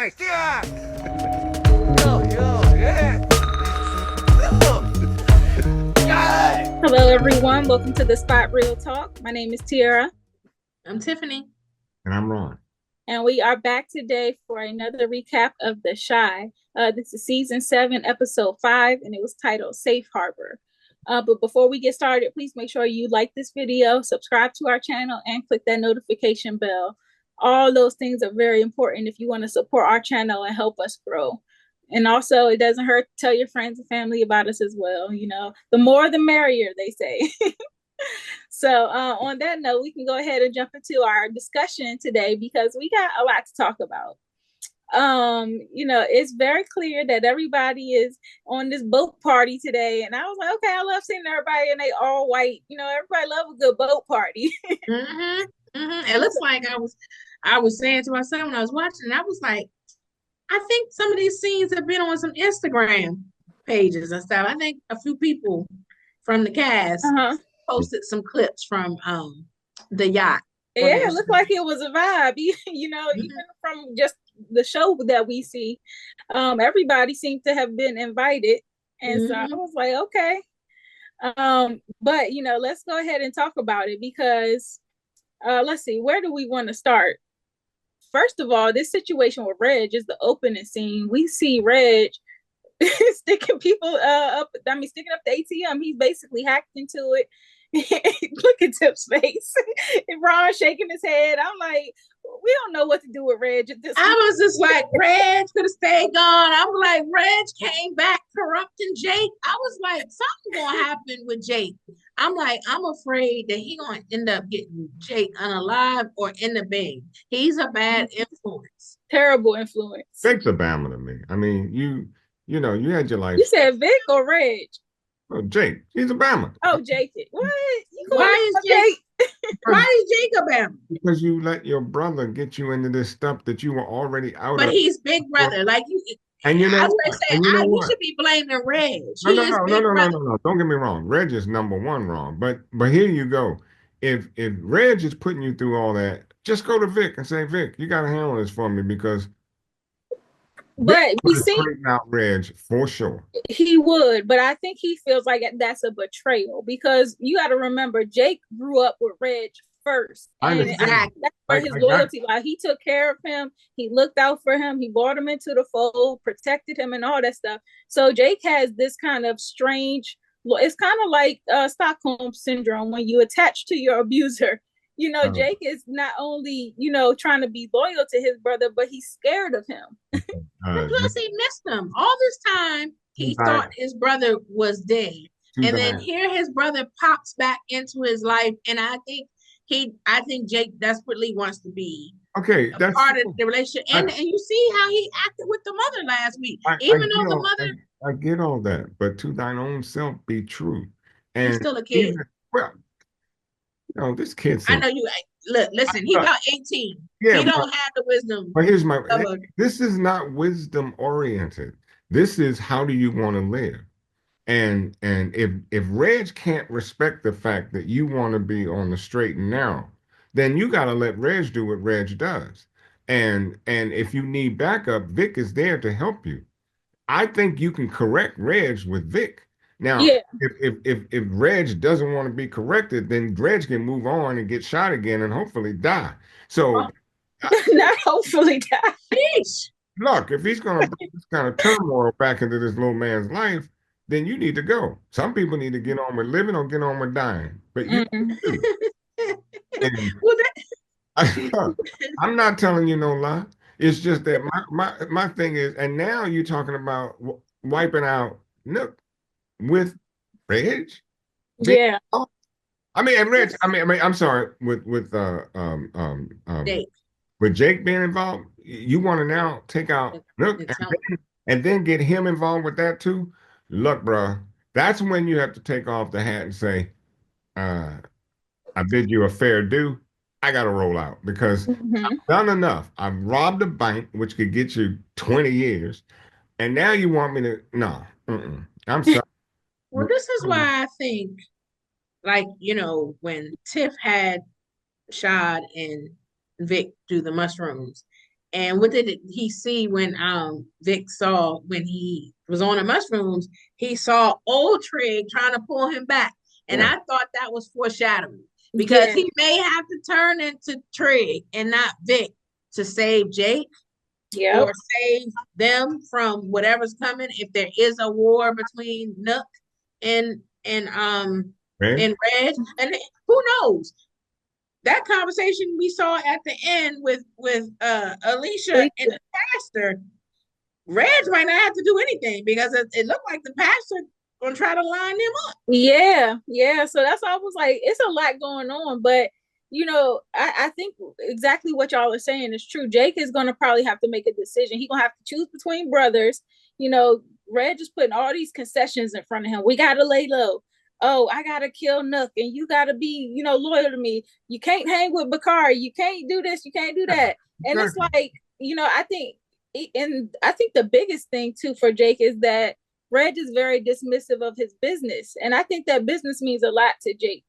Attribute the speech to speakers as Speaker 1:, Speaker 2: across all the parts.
Speaker 1: nice. Yeah. Yeah.
Speaker 2: Hello, everyone. Welcome to the Spot Real Talk. My name is Tiara.
Speaker 3: I'm Tiffany.
Speaker 4: And I'm Ron.
Speaker 2: And we are back today for another recap of The Shy. This is season 7, episode 5, and it was titled Safe Harbor. But before we get started, please make sure you like this video, subscribe to our channel, and click that notification bell. All those things are very important if you want to support our channel and help us grow. And also, it doesn't hurt to tell your friends and family about us as well. You know, the more the merrier, they say. So on that note, we can go ahead and jump into our discussion today because we got a lot to talk about. You know, it's very clear that everybody is on this boat party today. And I was like, okay, I love seeing everybody and they all white. You know, everybody love a good boat party.
Speaker 3: It looks like I was saying to myself when I was watching, I was like, I think some of these scenes have been on some Instagram pages and stuff. I think a few people from the cast posted some clips from the yacht.
Speaker 2: Yeah, it looked like it was a vibe. You know, even from just the show that we see, everybody seemed to have been invited. And so I was like, okay. But, you know, let's go ahead and talk about it because let's see, where do we want to start? First of all, this situation with Reg is the opening scene. We see Reg sticking people sticking up the ATM. He's basically hacked into it. Look at Tiff's face. And Ron shaking his head. I'm like, we don't know what to do with Reg at this point.
Speaker 3: I was just like, Reg could have stayed gone. I'm like, Reg came back corrupting Jake. I was like, something gonna happen with Jake. I'm like, I'm afraid that he gonna end up getting Jake unalive or in the bin. He's a bad influence.
Speaker 2: Terrible influence.
Speaker 4: Jake's a Bama to me. I mean, you know, you had your life.
Speaker 2: You said Vic or Reg?
Speaker 4: Oh, Jake. He's a Bama.
Speaker 2: Oh, Jake. What?
Speaker 3: Why is Jake? Why is Jake a Bama?
Speaker 4: Because you let your brother get you into this stuff that you were already out of.
Speaker 3: But he's big brother. Like you.
Speaker 4: And you know,
Speaker 3: I was saying, we should be blaming Reg.
Speaker 4: No. Don't get me wrong. Reg is number one wrong. But here you go. If Reg is putting you through all that, just go to Vic and say, Vic, you got to handle this for me because.
Speaker 2: But we see
Speaker 4: out Reg for sure.
Speaker 2: He would, but I think he feels like that's a betrayal because you got to remember Jake grew up with Reg first. And that's where his loyalty lies. He took care of him. He looked out for him. He brought him into the fold, protected him, and all that stuff. So Jake has this kind of strange. It's kind of like Stockholm syndrome when you attach to your abuser. You know, Jake is not only, you know, trying to be loyal to his brother, but he's scared of him.
Speaker 3: And plus, he missed him. All this time, he thought his brother was dead. And then here his brother pops back into his life. And I think Jake desperately wants to be that's part of the relationship. And you see how he acted with the mother last week.
Speaker 4: I get all that, but to thine own self be true. And
Speaker 3: he's still a kid.
Speaker 4: No, this kid's.
Speaker 3: I know you. Look, listen. He about 18. Yeah, he don't have the wisdom.
Speaker 4: But here's my. This is not wisdom oriented. This is how do you want to live, and if Reg can't respect the fact that you want to be on the straight and narrow, then you got to let Reg do what Reg does, and if you need backup, Vic is there to help you. I think you can correct Reg with Vic. Now, if Reg doesn't want to be corrected, then Reg can move on and get shot again and hopefully die. So,
Speaker 2: not hopefully die.
Speaker 3: Jeez.
Speaker 4: Look, if he's going to bring this kind of turmoil back into this little man's life, then you need to go. Some people need to get on with living or get on with dying. But you, I'm not telling you no lie. It's just that my thing is, and now you're talking about wiping out Nuck. With Reg?
Speaker 2: Yeah.
Speaker 4: I mean, Reg. I mean, I'm sorry. With
Speaker 3: Jake.
Speaker 4: With Jake being involved, you want to now take out Nuck and then get him involved with that too. Look, bro, that's when you have to take off the hat and say, "I bid you a fair due. I got to roll out because I've done enough. I've robbed a bank, which could get you 20 years, and now you want me to no? I'm sorry."
Speaker 3: Well, this is why I think, like, you know, when Tiff had Shad and Vic do the mushrooms, And what did he see when Vic saw when he was on the mushrooms? He saw old Trig trying to pull him back. And I thought that was foreshadowing because he may have to turn into Trig and not Vic to save Jake or save them from whatever's coming. If there is a war between Nuck and Reg, and who knows? That conversation we saw at the end with Alicia and the pastor, Reg might not have to do anything because it looked like the pastor gonna try to line them up.
Speaker 2: Yeah. So that's why I was like, it's a lot going on, but I think exactly what y'all are saying is true. Jake is gonna probably have to make a decision. He's gonna have to choose between brothers. Reg is putting all these concessions in front of him. We gotta lay low. Oh, I gotta kill Nuck, and you gotta be, loyal to me. You can't hang with Bakari. You can't do this. You can't do that. And it's like, I think the biggest thing too for Jake is that Reg is very dismissive of his business, and I think that business means a lot to Jake.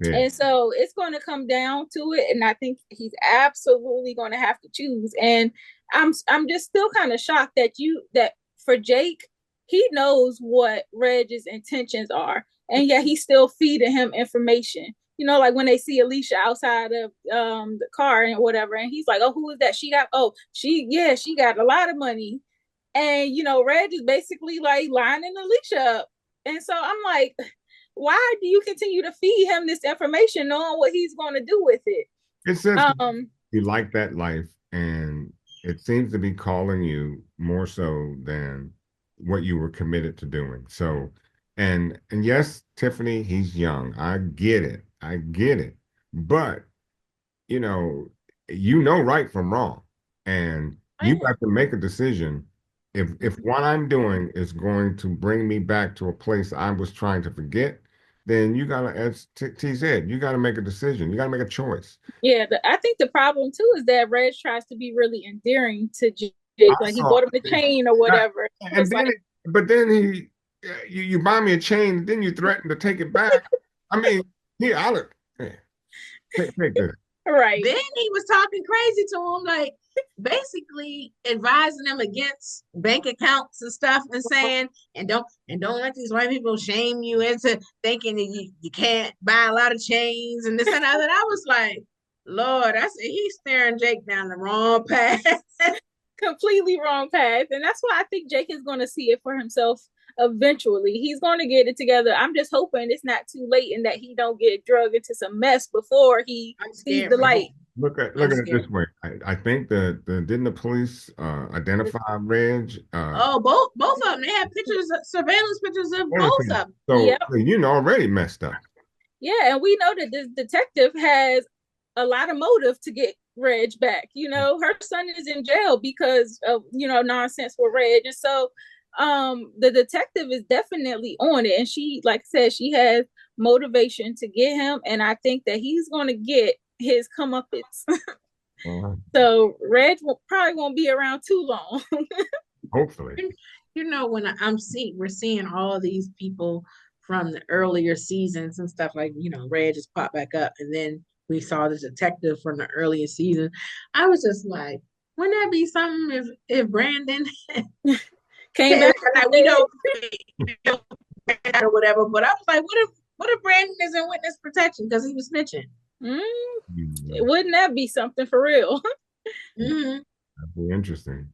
Speaker 2: And so it's going to come down to it, and I think he's absolutely going to have to choose. And I'm just still kind of shocked that for Jake, he knows what Reg's intentions are. And yet he's still feeding him information. Like when they see Alicia outside of the car and whatever, and he's like, "Oh, who is that? She got a lot of money." And Reg is basically like lining Alicia up. And so I'm like, why do you continue to feed him this information, knowing what he's going to do with it?
Speaker 4: It says you like that life, and it seems to be calling you more so than what you were committed to doing. So. And yes, Tiffany, he's young. I get it. But you know right from wrong. And you have to make a decision. If what I'm doing is going to bring me back to a place I was trying to forget, then you gotta, as T said, you gotta make a decision. You gotta make a choice.
Speaker 2: Yeah, I think the problem too is that Reg tries to be really endearing to Jake. Like he bought him the chain or whatever.
Speaker 4: But then you buy me a chain, then you threaten to take it back. I mean, take this.
Speaker 2: Right.
Speaker 3: Then he was talking crazy to him, like basically advising them against bank accounts and stuff, and saying, and don't let these white people shame you into thinking that you can't buy a lot of chains and this and that. And I was like, Lord, I said he's steering Jake down the wrong path.
Speaker 2: Completely wrong path. And that's why I think Jake is going to see it for himself eventually. He's going to get it together. I'm just hoping it's not too late and that he don't get drugged into some mess before he sees the light.
Speaker 4: Look at it this way. I think didn't the police identify Reg?
Speaker 3: Both of them. They had surveillance pictures of both of them.
Speaker 4: So already messed up.
Speaker 2: Yeah, and we know that this detective has a lot of motive to get Reg back. Her son is in jail because of nonsense with Reg, and so the detective is definitely on it, and she, like I said, she has motivation to get him, and I think that he's going to get his comeuppance. So Reg probably won't be around too long.
Speaker 4: Hopefully.
Speaker 3: When we're seeing all of these people from the earlier seasons and stuff, like Reg just popped back up, and then we saw the detective from the earlier season. I was just like, wouldn't that be something if Brandon
Speaker 2: came back?
Speaker 3: We don't or whatever, but I was like, what if Brandon is in witness protection because he was snitching?
Speaker 2: Wouldn't that be something for real?
Speaker 3: Mm-hmm.
Speaker 4: That'd be interesting.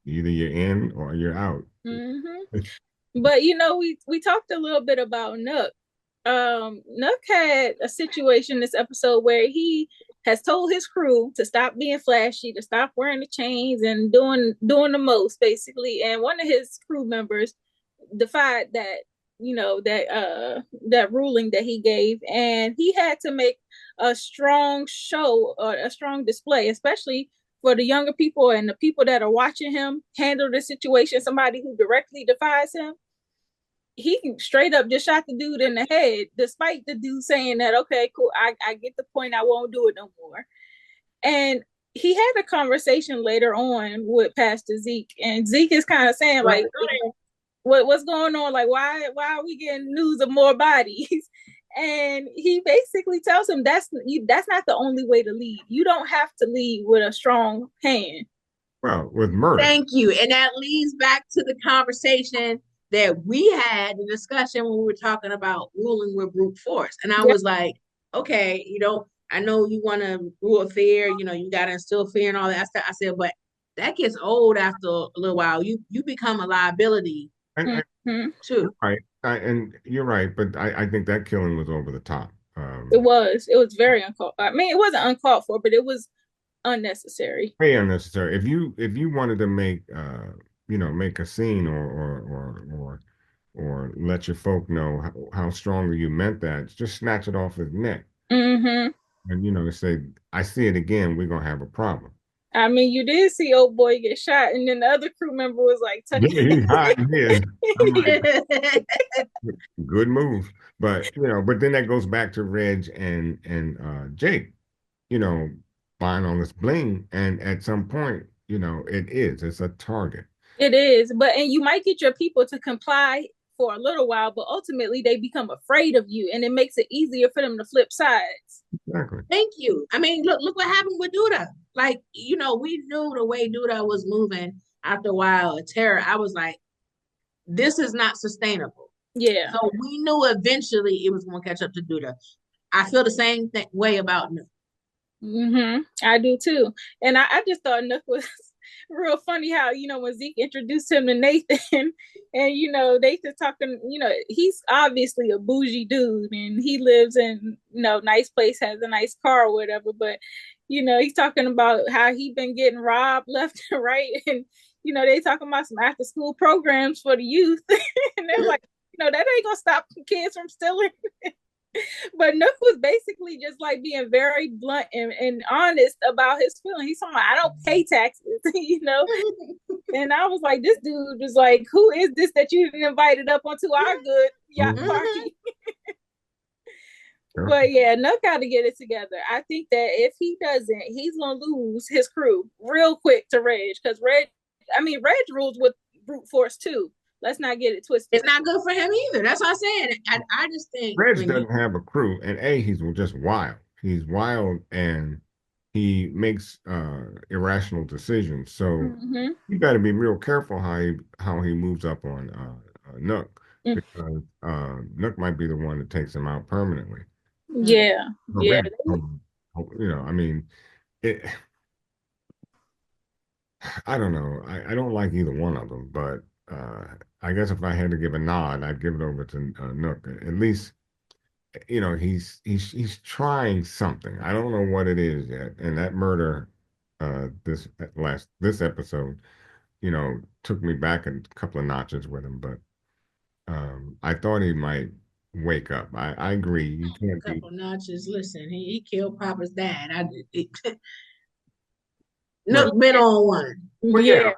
Speaker 4: Either you're in or you're out.
Speaker 2: Mm-hmm. But we talked a little bit about Nuck. Nuck had a situation this episode where he has told his crew to stop being flashy, to stop wearing the chains and doing the most, basically. And one of his crew members defied that that ruling that he gave, and he had to make a strong show or a strong display, especially for the younger people and the people that are watching him handle the situation. Somebody who directly defies him, he straight up just shot the dude in the head, despite the dude saying that, okay, cool, I get the point, I won't do it no more. And he had a conversation later on with Pastor Zeke, and Zeke is kind of saying, like, what's going on? Like, why are we getting news of more bodies? And he basically tells him that's not the only way to lead. You don't have to lead with a strong hand.
Speaker 4: Well, with murder.
Speaker 3: Thank you. And that leads back to the conversation that we had, the discussion when we were talking about ruling with brute force. And I was like, okay, I know you want to rule fear, you got to instill fear and all that stuff. I said, but that gets old after a little while. You become a liability too.
Speaker 4: Right. And you're right, but I think that killing was over the top.
Speaker 2: It was very uncalled. I mean, it wasn't uncalled for, but it was unnecessary.
Speaker 4: Very unnecessary. If you wanted to make make a scene or let your folk know how strongly you meant that, just snatch it off his neck.
Speaker 2: Mm-hmm.
Speaker 4: And say, I see it again, we're gonna have a problem.
Speaker 2: I mean, you did see old boy get shot, and then the other crew member was like,
Speaker 4: yeah, he's hot in his. Like, good move. But but then that goes back to Reg and Jake, buying all this bling. And at some point, it's a target.
Speaker 2: It is. And you might get your people to comply for a little while, but ultimately they become afraid of you, and it makes it easier for them to flip sides.
Speaker 4: Exactly.
Speaker 3: Thank you. I mean, look what happened with Duda. Like, we knew the way Duda was moving after a while of terror. I was like, this is not sustainable.
Speaker 2: Yeah.
Speaker 3: So we knew eventually it was going to catch up to Duda. I feel the same way about Nuck.
Speaker 2: Mm-hmm. I do too. And I just thought Nuck was real funny how, when Zeke introduced him to Nathan and, Nathan talking, he's obviously a bougie dude and he lives in, nice place, has a nice car or whatever. But, he's talking about how he been getting robbed left and right. And, they talking about some after school programs for the youth. And they're like, that ain't gonna stop kids from stealing. But Nuck was basically just like being very blunt and honest about his feelings. He's talking about, I don't pay taxes, And I was like, this dude was like, who is this that you invited up onto our good yacht party? But yeah, Nuck got to get it together. I think that if he doesn't, he's gonna lose his crew real quick to Reg, because Reg rules with brute force too. Let's not get it twisted.
Speaker 3: It's not good for him either. That's what I'm saying. I just think
Speaker 4: Reg doesn't have a crew, and he's just wild. He's wild, and he makes irrational decisions. So you got to be real careful how he moves up on Nuck, because Nuck might be the one that takes him out permanently.
Speaker 2: Yeah, yeah.
Speaker 4: I mean, I don't know. I don't like either one of them, but I guess if I had to give a nod, I'd give it over to Nuck. At least, he's trying something. I don't know what it is yet. And that murder, this episode, took me back a couple of notches with him. But I thought he might wake up. I agree. You can't
Speaker 3: a couple notches. Listen, he killed Papa's dad. Nuck been on one.
Speaker 4: Well, yeah,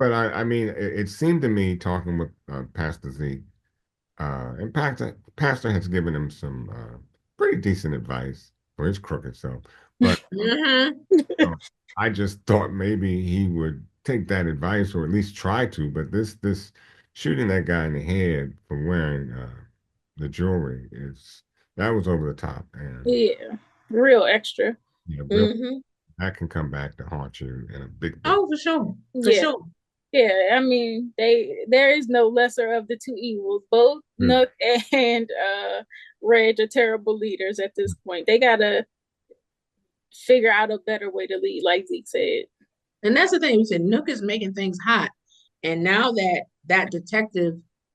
Speaker 4: I mean, it seemed to me, talking with Pastor Zeke, and Pastor has given him some pretty decent advice for his crooked self. But I just thought maybe he would take that advice, or at least try to. But this shooting that guy in the head for wearing the jewelry that was over the top. And
Speaker 2: yeah, real extra.
Speaker 4: Yeah, that can come back to haunt you in a big.
Speaker 3: Oh, for sure. For sure.
Speaker 2: Yeah, I mean, there is no lesser of the two evils. Both Nuck and Reg are terrible leaders at this point. They gotta figure out a better way to lead, like Zeke said.
Speaker 3: And that's the thing. We said Nuck is making things hot. And now that detective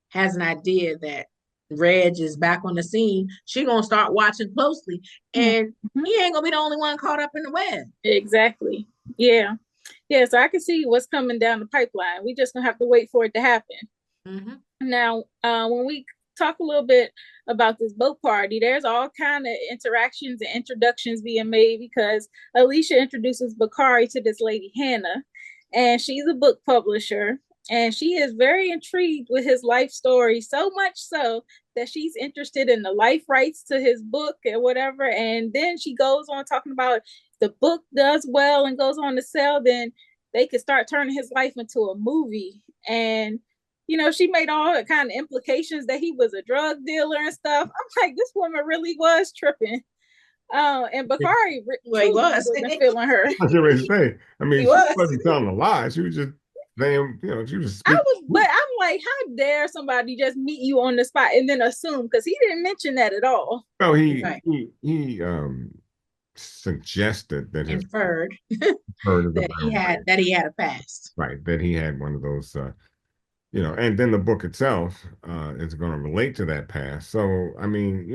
Speaker 3: has an idea that Reg is back on the scene, she gonna start watching closely. And he ain't gonna be the only one caught up in the web.
Speaker 2: Exactly. Yeah. Yeah, so I can see what's coming down the pipeline. We just gonna have to wait for it to happen. Now, when we talk a little bit about this boat party, there's all kind of interactions and introductions being made, because Alicia introduces Bakari to this lady Hannah, and she's a book publisher, and she is very intrigued with his life story, so much so that she's interested in the life rights to his book and whatever. And then she goes on talking about, the book does well and goes on to sell, then they could start turning his life into a movie. And she made all the kind of implications that he was a drug dealer and stuff. I'm like, this woman really was tripping. And Bakari
Speaker 3: well, he was
Speaker 2: feeling her.
Speaker 4: I was going to say, I mean,
Speaker 3: He
Speaker 4: she
Speaker 3: was.
Speaker 4: wasn't telling a lie. She was just saying, she was speaking.
Speaker 2: But I'm like, how dare somebody just meet you on the spot and then assume? Because he didn't mention that at all.
Speaker 4: Well, he suggested that
Speaker 3: inferred
Speaker 4: heard
Speaker 3: that he had a past.
Speaker 4: Right, that he had one of those, and then the book itself is going to relate to that past. So, I mean,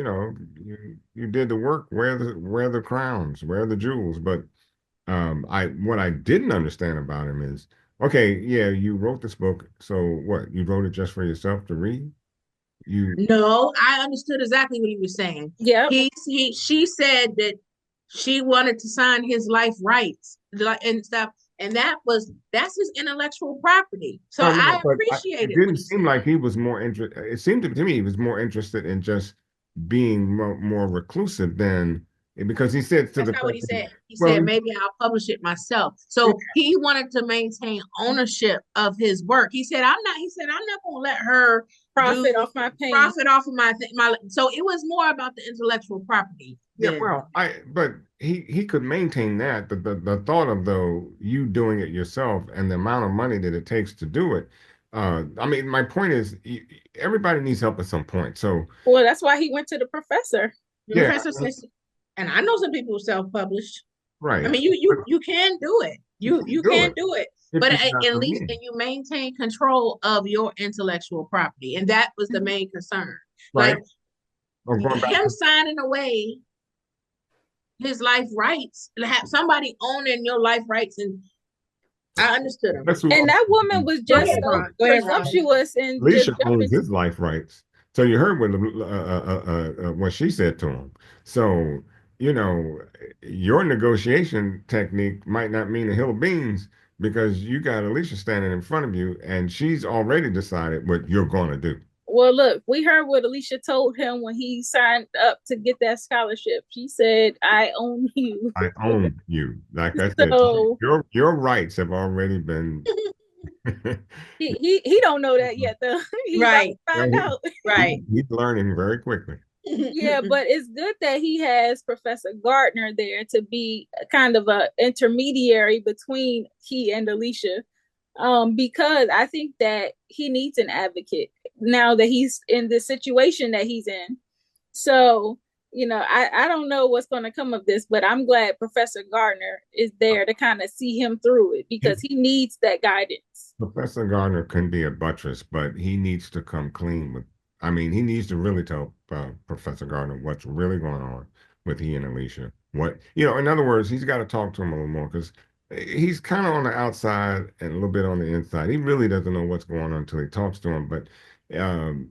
Speaker 4: you did the work, wear the crowns, wear the jewels. But what I didn't understand about him is, okay, yeah, you wrote this book, so what? You wrote it just for yourself to read?
Speaker 3: No, I understood exactly what he was saying.
Speaker 2: Yeah.
Speaker 3: She said that she wanted to sign his life rights and stuff, and that's his intellectual property. So I appreciate it.
Speaker 4: It didn't seem like he was more interested. It seemed to me he was more interested in just being more reclusive than, because he said to
Speaker 3: that's
Speaker 4: the
Speaker 3: not what he said. He
Speaker 4: well,
Speaker 3: said maybe I'll publish it myself. So he wanted to maintain ownership of his work. He said I'm not going to let her
Speaker 2: profit off my pain.
Speaker 3: Profit off of my so it was more about the intellectual property.
Speaker 4: Yeah, well, but he could maintain that. The thought of, though, you doing it yourself and the amount of money that it takes to do it. I mean, my point is, everybody needs help at some point. So,
Speaker 2: well, that's why he went to the professor.
Speaker 3: The professor says, and I know some people who self-published.
Speaker 4: Right.
Speaker 3: I mean, you can do it. You can do it. But at least you maintain control of your intellectual property, and that was the main concern.
Speaker 4: Right.
Speaker 3: Like him signing away his life rights, and have somebody owning your life rights, and I understood him.
Speaker 2: And that woman was just so presumptuous and
Speaker 4: Alicia owns his life rights. So you heard what she said to him. So, your negotiation technique might not mean a hill of beans, because you got Alicia standing in front of you and she's already decided what you're going to do.
Speaker 2: Well, look, we heard what Alicia told him when he signed up to get that scholarship. She said, I own you.
Speaker 4: I own you. Like I said, your rights have already been.
Speaker 2: he don't know that yet, though. He's
Speaker 3: right.
Speaker 2: Find out.
Speaker 3: Right.
Speaker 4: He's learning very quickly.
Speaker 2: Yeah, but it's good that he has Professor Gardner there to be kind of an intermediary between he and Alicia. Because I think that he needs an advocate now that he's in the situation that he's in. So, I don't know what's going to come of this, but I'm glad Professor Gardner is there to kind of see him through it, because he needs that guidance.
Speaker 4: Professor Gardner can be a buttress, but he needs to come clean with, he needs to really tell Professor Gardner what's really going on with he and Alicia. In other words, he's got to talk to him a little more, because he's kind of on the outside and a little bit on the inside. He really doesn't know what's going on until he talks to him. But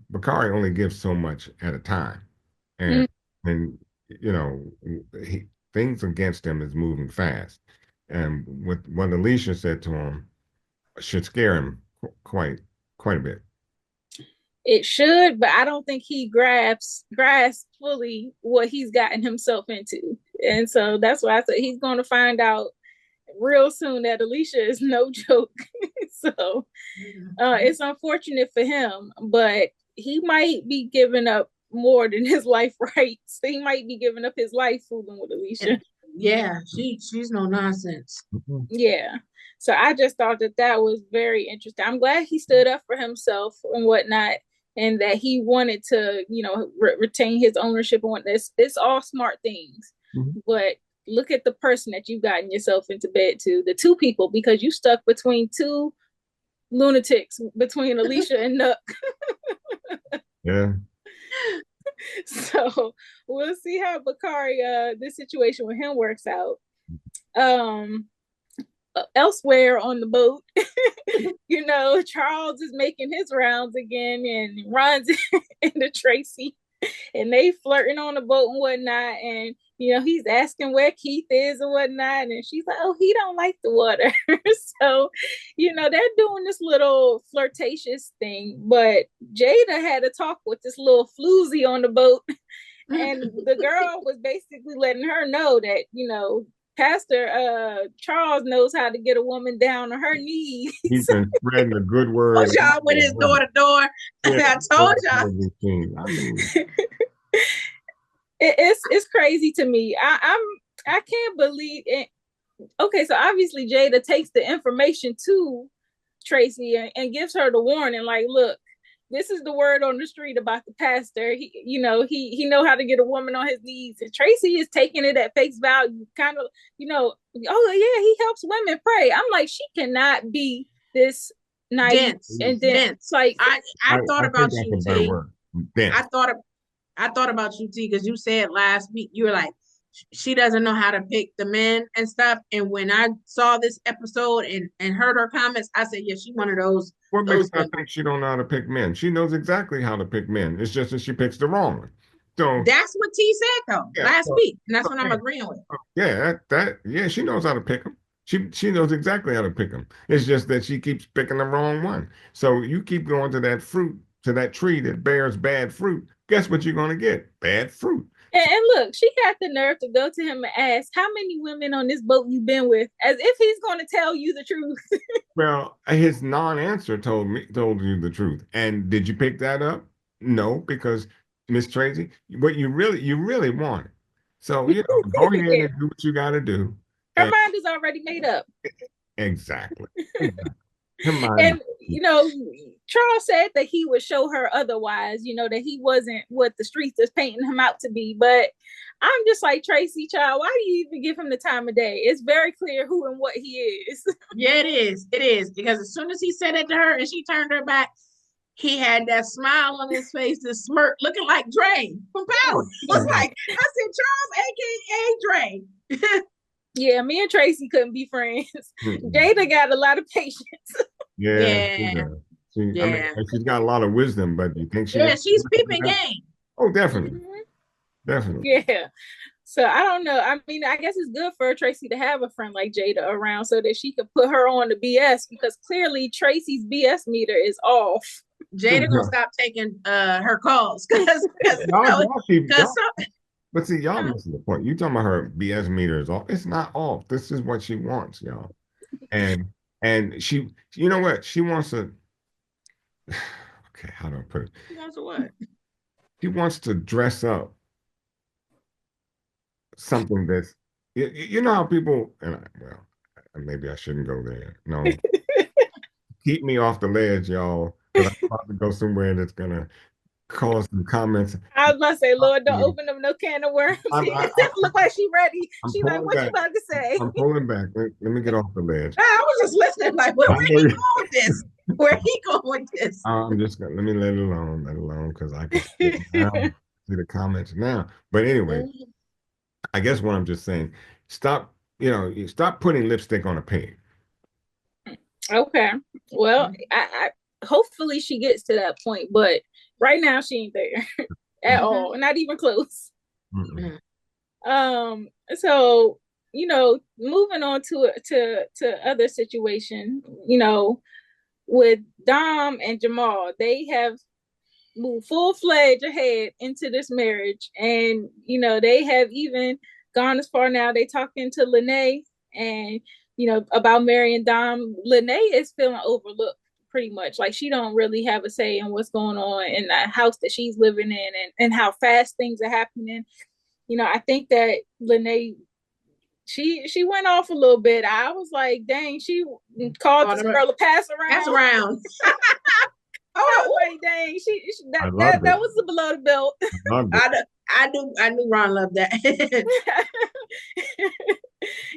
Speaker 4: Bakari only gives so much at a time, and things against him is moving fast. And with what Alicia said to him should scare him quite a bit.
Speaker 2: It should, but I don't think he grasps fully what he's gotten himself into, and so that's why I said he's going to find out real soon that Alicia is no joke. So it's unfortunate for him, but he might be giving up more than his life rights. He might be giving up his life fooling with Alicia.
Speaker 3: Yeah, she's no nonsense.
Speaker 2: Yeah. So I just thought that was very interesting. I'm glad he stood up for himself and whatnot, and that he wanted to, retain his ownership on this. It's all smart things, but look at the person that you've gotten yourself into bed to, the two people, because you stuck between two lunatics, between Alicia and Nuck.
Speaker 4: Yeah.
Speaker 2: So we'll see how Bakari, this situation with him works out. Elsewhere on the boat, Charles is making his rounds again and runs into Tracy, and they flirting on the boat and whatnot, and he's asking where Keith is and whatnot, and she's like, oh, he don't like the water. So they're doing this little flirtatious thing, but Jada had a talk with this little floozy on the boat, and the girl was basically letting her know that Pastor Charles knows how to get a woman down on her knees.
Speaker 4: He's been spreading a good word.
Speaker 3: Y'all with his door to door. I told y'all.
Speaker 4: I mean,
Speaker 2: it's crazy to me. I can't believe it. Okay, so obviously Jada takes the information to Tracy and gives her the warning, like, look, this is the word on the street about the pastor. He know how to get a woman on his knees. And Tracy is taking it at face value, kind of, oh yeah, he helps women pray. I'm like, she cannot be this naive and dense. Like
Speaker 3: I thought about you, T. I thought about you, T, because you said last week, you were like, she doesn't know how to pick the men and stuff. And when I saw this episode and heard her comments, I said, yeah, she's one of those.
Speaker 4: What makes her think she don't know how to pick men? She knows exactly how to pick men. It's just that she picks the wrong one. So
Speaker 3: that's what T said though last week, and that's what I'm agreeing with.
Speaker 4: Yeah, she knows how to pick them. She knows exactly how to pick them. It's just that she keeps picking the wrong one. So you keep going to that fruit, to that tree that bears bad fruit. Guess what you're going to get? Bad fruit.
Speaker 2: And look, she had the nerve to go to him and ask, how many women on this boat you been with? As if he's going to tell you the truth.
Speaker 4: Well, his non-answer told you the truth. And did you pick that up? No, because Miss Tracy, what you really want it. So, go ahead and do what you got to do.
Speaker 2: Her mind is already made up.
Speaker 4: Exactly.
Speaker 2: And Charles said that he would show her otherwise, that he wasn't what the streets is painting him out to be. But I'm just like, Tracy, child, why do you even give him the time of day? It's very clear who and what he is.
Speaker 3: Yeah, it is. Because as soon as he said it to her and she turned her back, he had that smile on his face, this smirk, looking like Dre from Power. I said, Charles, aka Dre.
Speaker 2: Yeah, me and Tracy couldn't be friends. Jada got a lot of patience.
Speaker 4: Yeah. I mean, she's got a lot of wisdom, but you think
Speaker 3: she's peeping game.
Speaker 4: Oh, definitely. Definitely.
Speaker 2: Yeah. So I don't know. I mean, I guess it's good for Tracy to have a friend like Jada around so that she could put her on the BS, because clearly Tracy's BS meter is off.
Speaker 3: Jada gonna stop taking her calls
Speaker 4: but see, y'all missing the point. You talking about her BS meter is off. It's not off. This is what she wants, y'all. And she, you know what? She wants to, okay, how do I put it?
Speaker 3: She wants what?
Speaker 4: She wants to dress up something that's, you know how people, maybe I shouldn't go there. No. Keep me off the ledge, y'all, because I'm about to go somewhere that's going to cause some comments.
Speaker 2: I was about to say, Lord, don't open up no can of worms. Look like she's ready. She's like, what you about to say?
Speaker 4: I'm pulling back. Let me get off the ledge.
Speaker 3: I was just listening, like, where he going with this? Where he going with this?
Speaker 4: I'm just going to, let me let it alone, because I can see the comments now. But anyway, I guess what I'm just saying, stop putting lipstick on a pig.
Speaker 2: Okay. Well, I hopefully she gets to that point, but right now she ain't there at all, not even close. So moving on to other situation, with Dom and Jamal, they have moved full-fledged ahead into this marriage, and they have even gone as far now. They talking to Lene and about marrying Dom. Lene is feeling overlooked pretty much. Like, she don't really have a say in what's going on in the house that she's living in, and how fast things are happening. I think that Lene, she went off a little bit. I was like, dang, she called this girl a pass around. I was like, dang, that was the below the belt.
Speaker 3: I knew Ron loved that.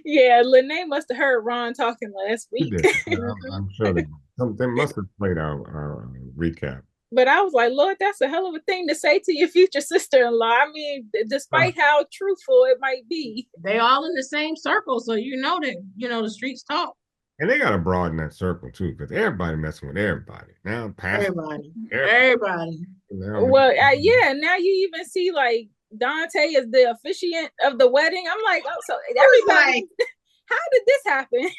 Speaker 2: Yeah, Lene must have heard Ron talking last week.
Speaker 4: I'm sure they must have played our recap.
Speaker 2: But I was like, Lord, that's a hell of a thing to say to your future sister-in-law. I mean, despite how truthful it might be.
Speaker 3: They all in the same circle, so that the streets talk.
Speaker 4: And they got to broaden that circle too, because everybody messing with everybody now.
Speaker 3: Everybody.
Speaker 2: Well, now you even see like Dante is the officiant of the wedding. I'm like, oh, so everybody. How did this happen?
Speaker 3: Those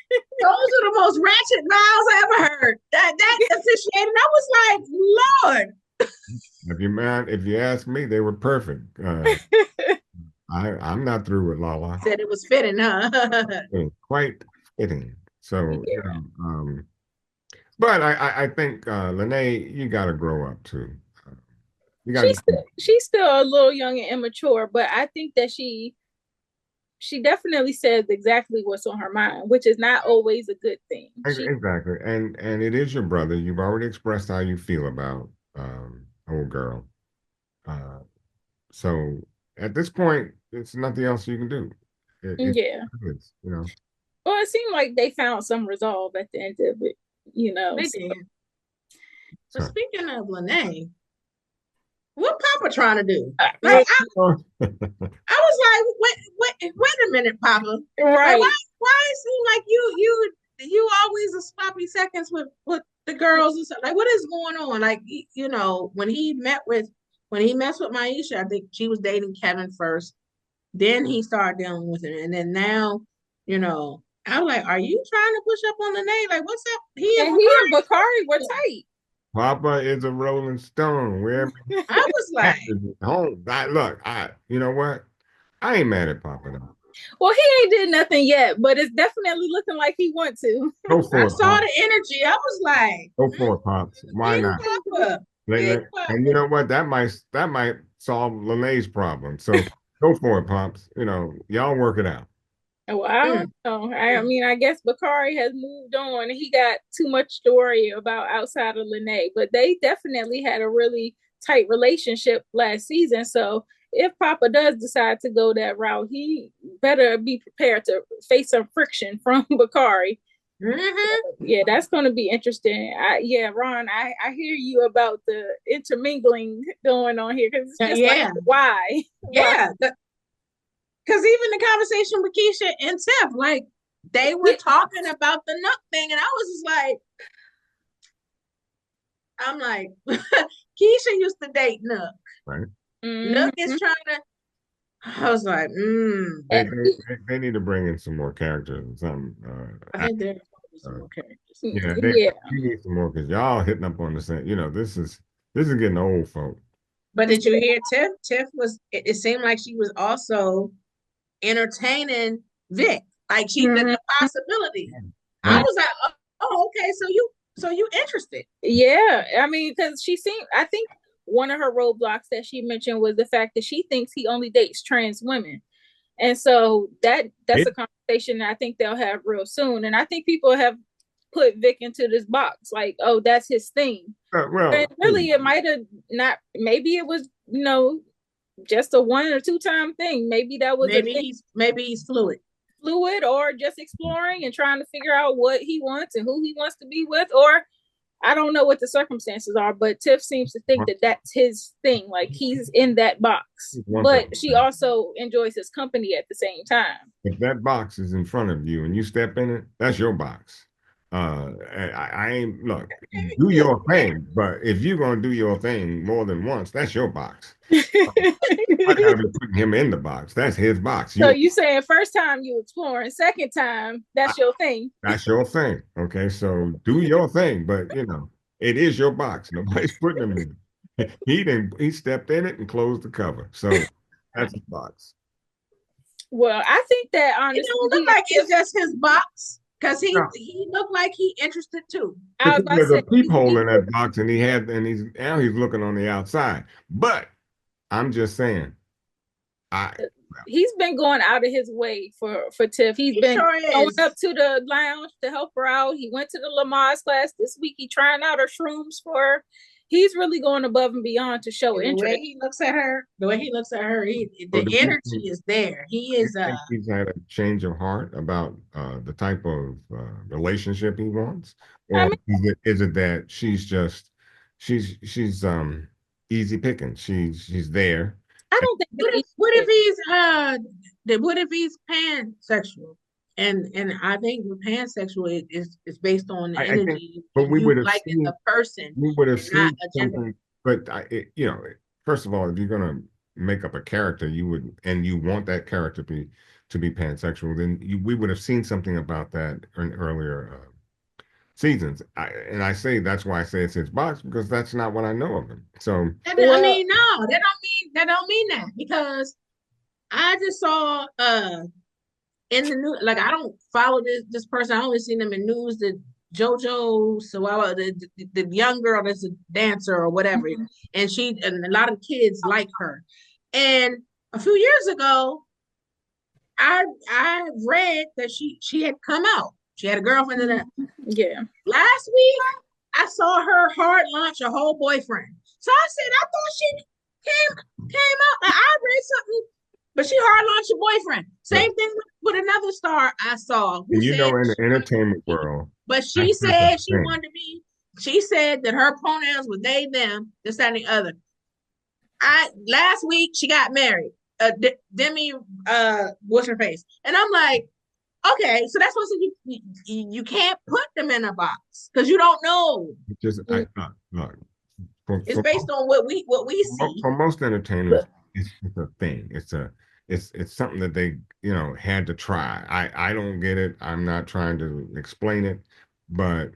Speaker 3: are the most ratchet vows I ever heard. That officiating, I was like, Lord.
Speaker 4: If you ask me, they were perfect. I'm not through with Lala.
Speaker 3: Said it was fitting, huh?
Speaker 4: Quite fitting. So,
Speaker 2: Yeah.
Speaker 4: but I think Lene, you got to grow up too. You got
Speaker 2: She's still a little young and immature, but I think that she definitely says exactly what's on her mind, which is not always a good thing.
Speaker 4: exactly, and it is your brother. You've already expressed how you feel about old girl. Uh, so at this point, it's nothing else you can do.
Speaker 2: Yeah.
Speaker 4: It is, you know.
Speaker 2: Well, it seemed like they found some resolve at the end of it,
Speaker 3: They
Speaker 2: so.
Speaker 3: did. But
Speaker 4: So,
Speaker 3: speaking of Lene, what Papa trying to do?
Speaker 2: Right.
Speaker 3: Like I was like, wait a minute, Papa. Like
Speaker 2: Right.
Speaker 3: why it seem like you always a sloppy seconds with the girls and stuff. Like what is going on? Like when he messed with Maisha, I think she was dating Kevin first. Then he started dealing with it, and then now, I'm like, are you trying to push up on the name? Like, what's up?
Speaker 2: And he and Bakari were tight.
Speaker 4: Papa is a Rolling Stone. Wherever
Speaker 3: I was like,
Speaker 4: home. Look, you know what? I ain't mad at Papa though.
Speaker 2: Well, he ain't did nothing yet, but it's definitely looking like he want to.
Speaker 4: Go for
Speaker 3: I
Speaker 4: it,
Speaker 3: saw
Speaker 4: Pops.
Speaker 3: the energy. I was like,
Speaker 4: Go for it, Pops. Why
Speaker 3: big
Speaker 4: not?
Speaker 3: Papa, big
Speaker 4: And you
Speaker 3: Papa.
Speaker 4: know what? That might solve Lene's problem. So go for it, Pops. Y'all work it out.
Speaker 2: Well, I
Speaker 3: Mm.
Speaker 2: don't know. I mean, I guess Bakari has moved on. He got too much to worry about outside of Lene, but they definitely had a really tight relationship last season. So if Papa does decide to go that route, he better be prepared to face some friction from Bakari.
Speaker 3: Mm-hmm.
Speaker 2: Yeah, that's going to be interesting. Ron, I hear you about the intermingling going on here because it's just
Speaker 3: Yeah,
Speaker 2: like, why?
Speaker 3: yeah. Because even the conversation with Kiesha and Tiff, like they were talking about the Nuck thing, and I was just like, I'm like, Kiesha used to date Nuck.
Speaker 4: Right.
Speaker 3: Nuck is trying to. I was like,
Speaker 4: They need to bring in some more characters and some
Speaker 3: I think there are some
Speaker 4: uh,
Speaker 3: more characters.
Speaker 4: yeah,
Speaker 2: Yeah.
Speaker 4: you need some more because y'all hitting up on the same. This is getting old, folk.
Speaker 3: But did you hear Tiff? Tiff was. It seemed like she was also entertaining Vic. Like the possibility. I
Speaker 4: Right.
Speaker 3: was like, oh, okay. So you interested?
Speaker 2: Yeah, I mean, because I think one of her roadblocks that she mentioned was the fact that she thinks he only dates trans women. And so that's a conversation I think they'll have real soon. And I think people have put Vic into this box, like, oh, that's his thing.
Speaker 4: Well,
Speaker 2: But really, it might have not, maybe it was, just a 1 or 2 time thing. Maybe that was a thing.
Speaker 3: Maybe he's fluid.
Speaker 2: Fluid or just exploring and trying to figure out what he wants and who he wants to be with, or I don't know what the circumstances are, but Tiff seems to think that that's his thing. Like he's in that box, but she also enjoys his company at the same time.
Speaker 4: If that box is in front of you and you step in it, that's your box. I ain't look, do your thing, but if you're gonna do your thing more than once, that's your box. I gotta be putting him in the box. That's his box.
Speaker 2: So you saying first time you exploring, second time that's your thing.
Speaker 4: That's your thing. Okay, so do your thing, but it is your box. Nobody's putting him in it. He stepped in it and closed the cover. So that's his box.
Speaker 2: Well, I think that honestly,
Speaker 3: it don't look like it's just his box because he looked like he interested too.
Speaker 4: There's a peephole in that box, and he's looking on the outside. But I'm just saying,
Speaker 2: he's been going out of his way for Tiff. He's been going up to the lounge to help her out. He went to the Lamar's class this week. He's trying out her shrooms for her. He's really going above and beyond to show interest.
Speaker 3: The way he looks at her, the energy is there. He is.
Speaker 4: He's had a change of heart about the type of relationship he wants, or is it that she's easy picking? She's there.
Speaker 2: I don't think.
Speaker 3: What if he's pansexual? And I think with pansexual is based on the energy.
Speaker 4: But we would have seen
Speaker 3: a person.
Speaker 4: We would have seen something. But first of all, if you're gonna make up a character, you want that character to be pansexual, then we would have seen something about that in earlier seasons. I say that's why I say it's his box because that's not what I know of him. So
Speaker 3: I mean, no, that don't mean that because I just saw in the news, like I don't follow this person. I only seen them in news that JoJo Siwawa, the young girl that's a dancer or whatever, and a lot of kids like her. And a few years ago, I read that she had come out. She had a girlfriend, and
Speaker 2: Yeah.
Speaker 3: last week I saw her hard launch a whole boyfriend. So I said I thought she came out. Like, I read something, but she hard launched a boyfriend. Same thing with another star I saw who
Speaker 4: And you
Speaker 3: said
Speaker 4: know, in the
Speaker 3: she wanted to
Speaker 4: entertainment
Speaker 3: be,
Speaker 4: world,
Speaker 3: but
Speaker 4: that's
Speaker 3: she
Speaker 4: just a
Speaker 3: said she
Speaker 4: thing.
Speaker 3: wanted to be. She said that her pronouns were they, them, this, that, and the other. Last week she got married. Demi, what's her face? And I'm like, okay, so that's what you can't put them in a box because you don't know.
Speaker 4: Just look,
Speaker 3: It's based on what we see.
Speaker 4: for most entertainers, it's a thing. It's something that they had to try. I don't get it. I'm not trying to explain it, but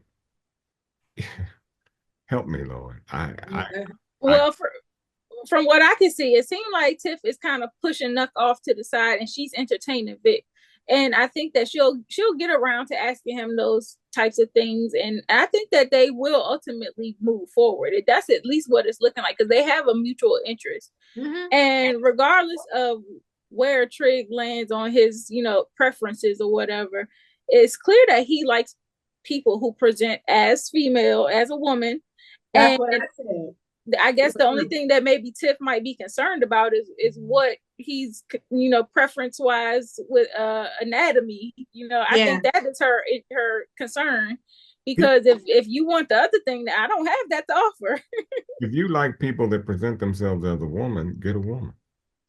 Speaker 4: help me, Lord.
Speaker 2: Well, from what I can see, it seemed like Tiff is kind of pushing Nuck off to the side, and she's entertaining Vic. And I think that she'll get around to asking him those types of things, and I think that they will ultimately move forward. That's at least what it's looking like because they have a mutual interest. And regardless of where Trig lands on his, preferences or whatever, it's clear that he likes people who present as female, as a woman.
Speaker 3: That's what I said.
Speaker 2: I guess the only thing that maybe Tiff might be concerned about is what he's, preference wise with anatomy. I think that is her concern, because if you want the other thing, I don't have that to offer.
Speaker 4: If you like people that present themselves as a woman, get a woman.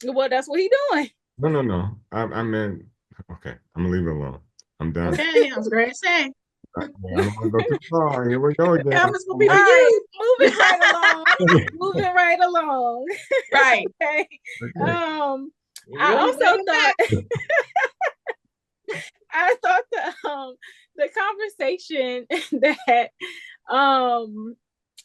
Speaker 2: Well, that's what he's doing.
Speaker 4: No. I meant, okay, I'm gonna leave it alone. I'm done.
Speaker 3: Okay, I was going to say.
Speaker 4: I don't want to go too far. Here we go again.
Speaker 3: Will be right,
Speaker 2: moving right along. Moving right along.
Speaker 3: Right.
Speaker 2: Okay. I also thought I thought the conversation that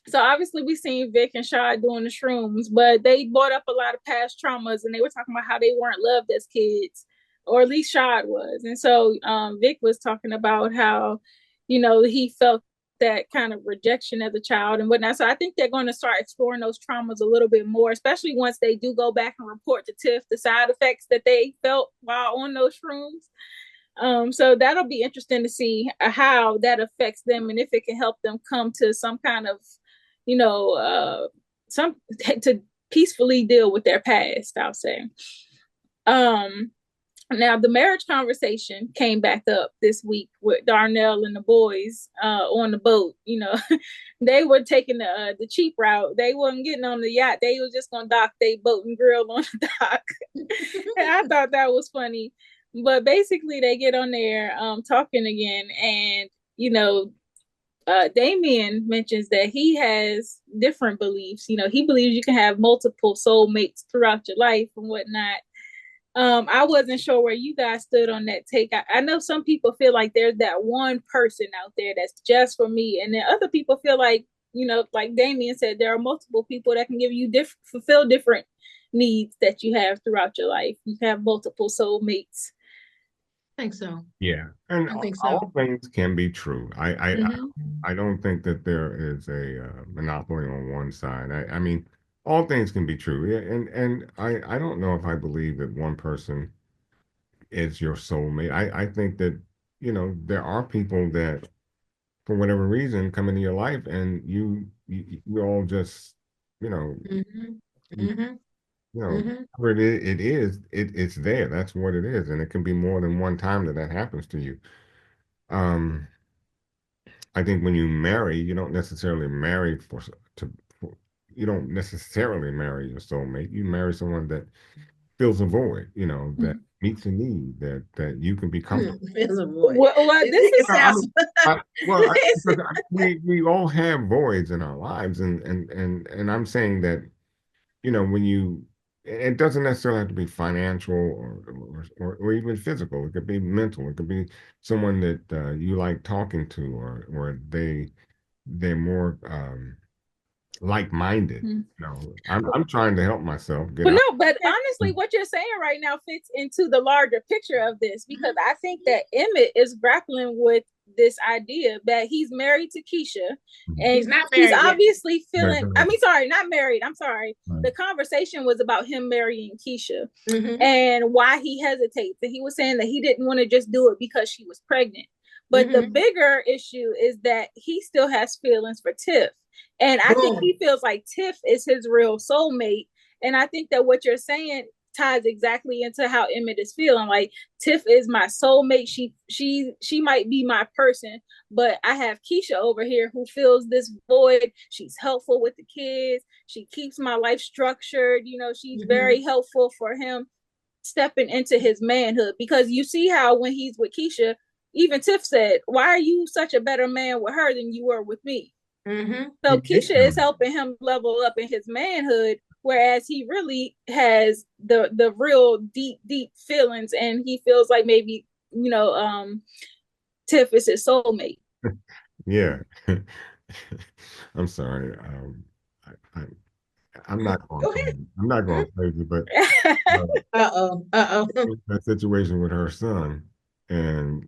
Speaker 2: so obviously we seen Vic and Shaw doing the shrooms, but they brought up a lot of past traumas, and they were talking about how they weren't loved as kids, or at least Shad was. And so Vic was talking about how, he felt that kind of rejection as a child and whatnot. So I think they're going to start exploring those traumas a little bit more, especially once they do go back and report to Tiff the side effects that they felt while on those shrooms. So that'll be interesting to see how that affects them, and if it can help them come to some kind of, some to peacefully deal with their past, I'll say. Now, the marriage conversation came back up this week with Darnell and the boys on the boat. They were taking the cheap route. They wasn't getting on the yacht. They was just going to dock their boat and grill on the dock. And I thought that was funny. But basically, they get on there talking again. And, Damien mentions that he has different beliefs. He believes you can have multiple soulmates throughout your life and whatnot. I wasn't sure where you guys stood on that take. I know some people feel like there's that one person out there that's just for me, and then other people feel like, like Damien said, there are multiple people that can give you fulfill different needs that you have throughout your life. You have multiple soulmates.
Speaker 3: I think so.
Speaker 4: Yeah, and
Speaker 3: I think so.
Speaker 4: All things can be true. I don't think that there is a monopoly on one side. I mean, all things can be true. Yeah, and I don't know if I believe that one person is your soulmate. I think that, there are people that, for whatever reason, come into your life and you all just, whatever it's there. That's what it is. And it can be more than one time that happens to you. I think when you marry, you don't necessarily marry you don't necessarily marry your soulmate. You marry someone that fills a void, that meets a need, that you can be comfortable.
Speaker 3: Fills a void.
Speaker 2: Well, this is
Speaker 4: we all have voids in our lives, and I'm saying that, when it doesn't necessarily have to be financial or even physical. It could be mental. It could be someone that you like talking to, or they're more like-minded.
Speaker 2: Mm.
Speaker 4: You know, I'm trying to help myself get
Speaker 2: But
Speaker 4: out.
Speaker 2: no, but honestly, what you're saying right now fits into the larger picture of this, because I think that Emmett is grappling with this idea that he's married to Kiesha, and
Speaker 3: he's not
Speaker 2: he's
Speaker 3: married yet.
Speaker 2: obviously feeling,
Speaker 4: Right.
Speaker 2: I mean, sorry, not married. I'm sorry.
Speaker 4: Right.
Speaker 2: The conversation was about him marrying Kiesha and why he hesitates. And he was saying that he didn't want to just do it because she was pregnant. But the bigger issue is that he still has feelings for Tiff. And I think he feels like Tiff is his real soulmate. And I think that what you're saying ties exactly into how Emmett is feeling. Like, Tiff is my soulmate. She might be my person, but I have Kiesha over here who fills this void. She's helpful with the kids. She keeps my life structured. You know, she's very helpful for him stepping into his manhood. Because you see how when he's with Kiesha, even Tiff said, "Why are you such a better man with her than you were with me?" So Kiesha is helping him level up in his manhood, whereas he really has the real deep feelings, and he feels like maybe, you know, Tiff is his soulmate.
Speaker 4: Yeah. I'm sorry. I'm not going crazy. I'm not going crazy, but that situation with her son, and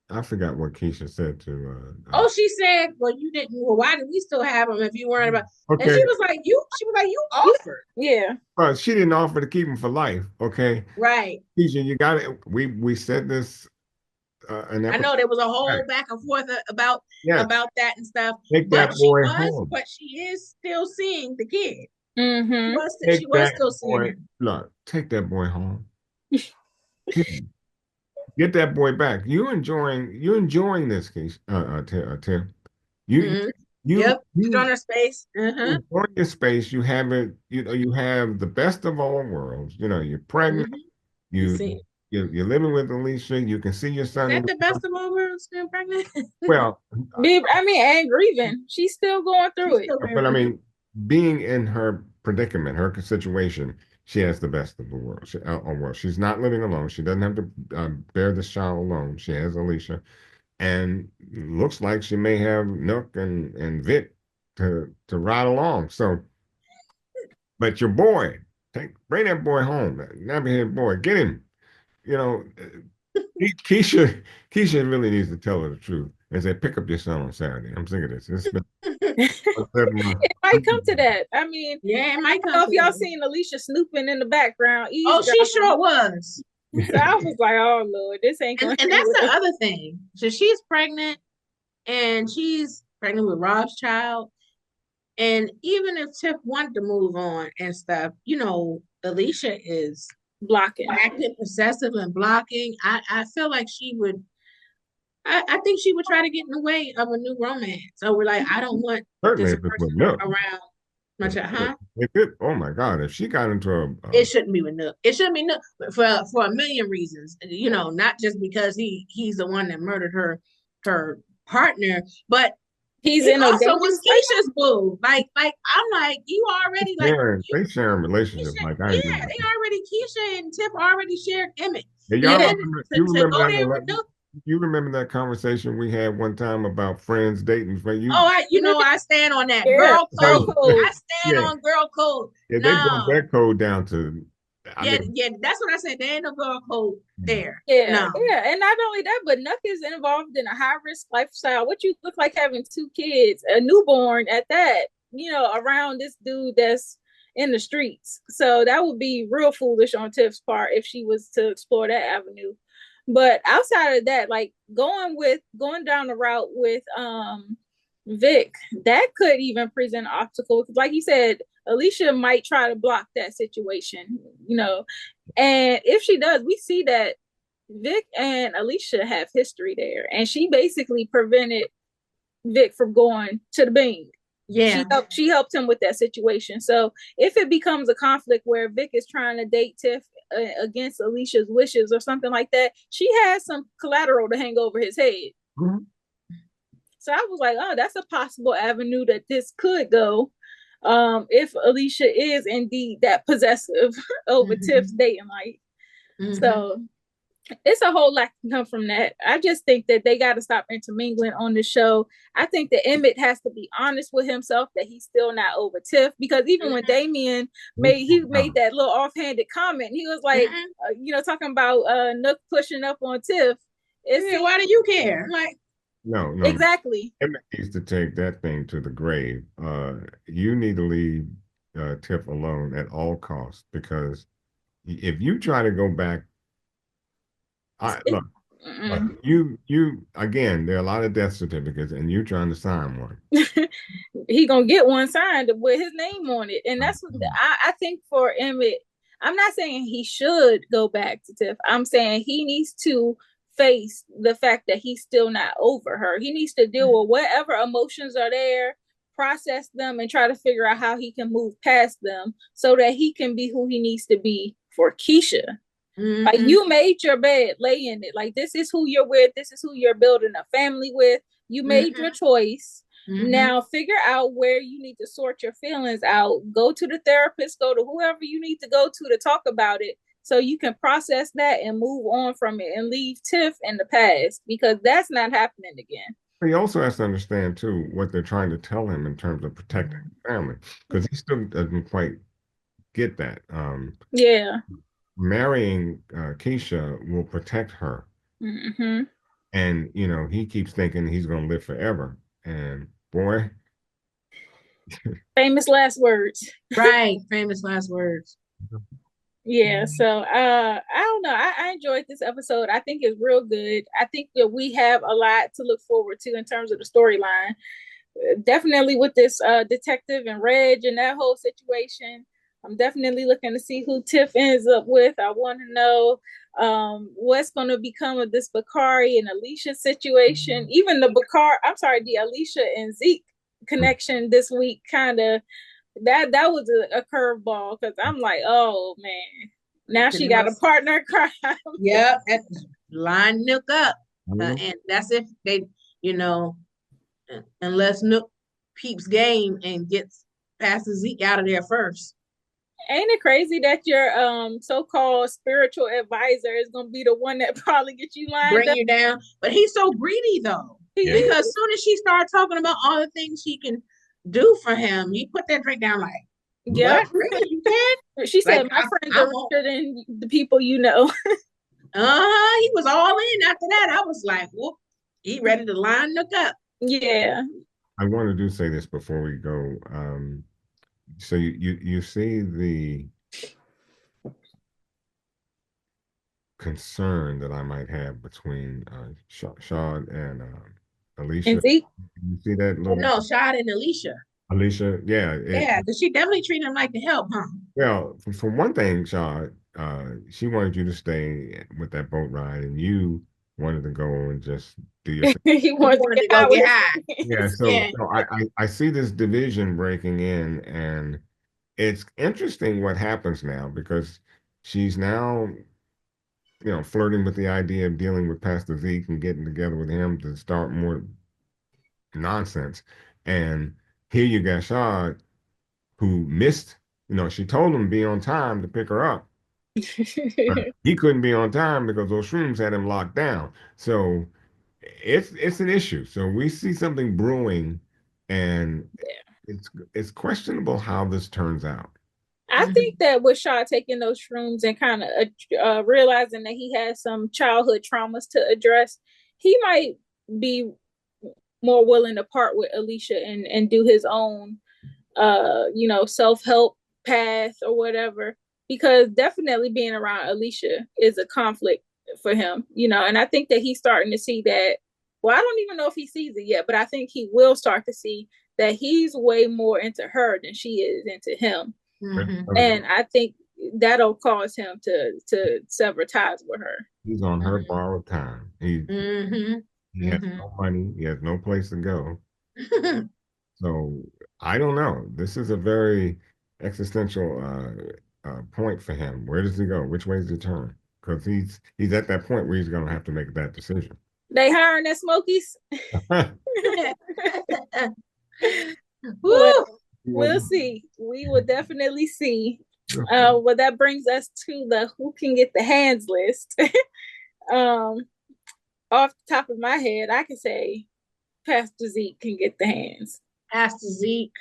Speaker 4: I forgot what Kiesha said to.
Speaker 3: She said, "Well, you didn't. Well, why did we still have him if you weren't about?"
Speaker 4: Okay.
Speaker 3: And she was like, "You." She was like, "You offered."
Speaker 2: Yeah.
Speaker 4: But she didn't offer to keep him for life. Okay.
Speaker 3: Right.
Speaker 4: Kiesha, you got it. We said this.
Speaker 3: I know there was a whole back and forth about that and stuff.
Speaker 4: Take that boy home.
Speaker 3: But she is still seeing the kid.
Speaker 4: She was still seeing him. Look, take that boy home. Get that boy back. You're enjoying this case, Tim. You
Speaker 3: on her space.
Speaker 4: Enjoy your space. You have it. You know, you have the best of all worlds. You know, you're pregnant. You're living with Alicia. You can see your son.
Speaker 3: Is that the best of all worlds, being pregnant?
Speaker 4: Well,
Speaker 2: I mean, and grieving. She's still going through it.
Speaker 4: But I mean, being in her predicament, her situation, she has the best of the world. She's not living alone. She doesn't have to bear this child alone. She has Alicia, and looks like she may have Nuck and Vic to ride along. So, but your boy, bring that boy home. That nappy-head boy, get him. You know, Kiesha really needs to tell her the truth and say, pick up your son on Saturday. I'm sick of this. It's been
Speaker 2: it might come to that. I mean,
Speaker 3: it might come.
Speaker 2: I don't know if y'all seen Alicia snooping in the background.
Speaker 3: She sure was.
Speaker 2: So I was like, oh Lord, this ain't going.
Speaker 3: And that's the other thing. So she's pregnant, and she's pregnant with Rob's child. And even if Tiff wanted to move on and stuff, you know, Alicia is
Speaker 2: blocking,
Speaker 3: acting possessive and blocking. I feel like she would. I think she would try to get in the way of a new romance. So we're like, I don't want this person around.
Speaker 4: Oh my God! If she got into
Speaker 3: it shouldn't be with Nuck. It shouldn't be Nuck for a million reasons. You know, not just because he's the one that murdered her partner, but
Speaker 2: he
Speaker 3: also was Kiesha's boo. Like I'm like, you already
Speaker 4: they sharing relationships like I do.
Speaker 3: Yeah, they already Kiesha and Tiff already shared image.
Speaker 4: You remember that conversation we had one time about friends dating for you?
Speaker 3: I stand on that. Girl code. I stand on girl code.
Speaker 4: Yeah, they brought that code down to
Speaker 3: that's what I said. There ain't no girl code there.
Speaker 2: Yeah. And not only that, but Nuck is involved in a high-risk lifestyle. What you look like having 2 kids, a newborn at that, you know, around this dude that's in the streets. So that would be real foolish on Tiff's part if she was to explore that avenue. But outside of that, like going down the route with Vic, that could even present obstacles. Like you said, Alicia might try to block that situation, you know. And if she does, we see that Vic and Alicia have history there. And she basically prevented Vic from going to the Bing.
Speaker 3: Yeah.
Speaker 2: She helped him with that situation. So if it becomes a conflict where Vic is trying to date Tiff against Alicia's wishes or something like that, she has some collateral to hang over his head. So I was like, oh, that's a possible avenue that this could go. If Alicia is indeed that possessive over Tiff's dating life. So It's a whole lot can come from that. I just think that they got to stop intermingling on the show. I think that Emmett has to be honest with himself that he's still not over Tiff, because even when Damien made that little offhanded comment, he was like, talking about Nuck pushing up on Tiff.
Speaker 3: Why do you care? Like,
Speaker 4: no,
Speaker 2: exactly.
Speaker 4: Emmett needs to take that thing to the grave. You need to leave Tiff alone at all costs, because if you try to go back, look, you again, there are a lot of death certificates, and you're trying to sign one.
Speaker 2: He gonna get one signed with his name on it, and that's what I think for Emmett. I'm not saying he should go back to Tiff. I'm saying he needs to face the fact that he's still not over her. He needs to deal with whatever emotions are there, process them, and try to figure out how he can move past them so that he can be who he needs to be for Kiesha. Like, you made your bed, lay in it. Like, this is who you're with. This is who you're building a family with. You made your choice. Now figure out where you need to sort your feelings out. Go to the therapist, go to whoever you need to go to talk about it, so you can process that and move on from it and leave Tiff in the past, because that's not happening again.
Speaker 4: He also has to understand too what they're trying to tell him in terms of protecting the family, because he still doesn't quite get that. Marrying Kiesha will protect her. And, he keeps thinking he's going to live forever. And boy.
Speaker 2: Famous last words.
Speaker 3: Right. Famous last words.
Speaker 2: Yeah. So I don't know. I enjoyed this episode. I think it's real good. I think that we have a lot to look forward to in terms of the storyline. Definitely with this detective and Reg and that whole situation. I'm definitely looking to see who Tiff ends up with. I want to know what's going to become of this Bakari and Alicia situation. Even the Alicia and Zeke connection this week, kind of, that was a curveball, because I'm like, oh man, now she got a partner in crime.
Speaker 3: Yep, line Nuck up, and that's if they, unless Nuck peeps game and gets past Zeke out of there first.
Speaker 2: Ain't it crazy that your so-called spiritual advisor is gonna be the one that probably gets you lined
Speaker 3: bring
Speaker 2: up?
Speaker 3: you down? But he's so greedy though, because as soon as she started talking about all the things he can do for him, he put that drink down like, yeah, really, you can?
Speaker 2: She said, my friends are richer than the people you know.
Speaker 3: He was all in after that. I was like, whoop, he ready to line Nuck up.
Speaker 2: Yeah.
Speaker 4: I want to say this before we go. So you see the concern that I might have between Shaw and Alicia.
Speaker 2: And Zeke?
Speaker 4: You see that little?
Speaker 3: No, Shaw and Alicia.
Speaker 4: Alicia, yeah.
Speaker 3: Because she definitely treated him like the help, huh?
Speaker 4: Well, for one thing, Shaw, she wanted you to stay with that boat ride, and you wanted to go and just do your thing.
Speaker 2: He wanted to go get high.
Speaker 4: Yeah, so I see this division breaking in, and it's interesting what happens now, because she's now, flirting with the idea of dealing with Pastor Zeke and getting together with him to start more nonsense. And here you got Shaw, who missed, she told him to be on time to pick her up. He couldn't be on time because those shrooms had him locked down. So it's an issue. So we see something brewing, and it's questionable how this turns out.
Speaker 2: I think that with Shaw taking those shrooms and kind of realizing that he has some childhood traumas to address, he might be more willing to part with Alicia and do his own, self-help path or whatever, because definitely being around Alicia is a conflict for him, and I think that he's starting to see that. Well, I don't even know if he sees it yet, but I think he will start to see that he's way more into her than she is into him. And I think that'll cause him to sever ties with her.
Speaker 4: He's on her borrowed time. He has no money. He has no place to go. So I don't know. This is a very existential point for him. Where does he go? Which way does he turn? Because he's at that point where he's going to have to make that decision.
Speaker 2: They hiring at Smokies? We'll see. We will definitely see. Well, that brings us to the who can get the hands list. Um, off the top of my head, I can say Pastor Zeke can get the hands.
Speaker 3: Pastor Zeke.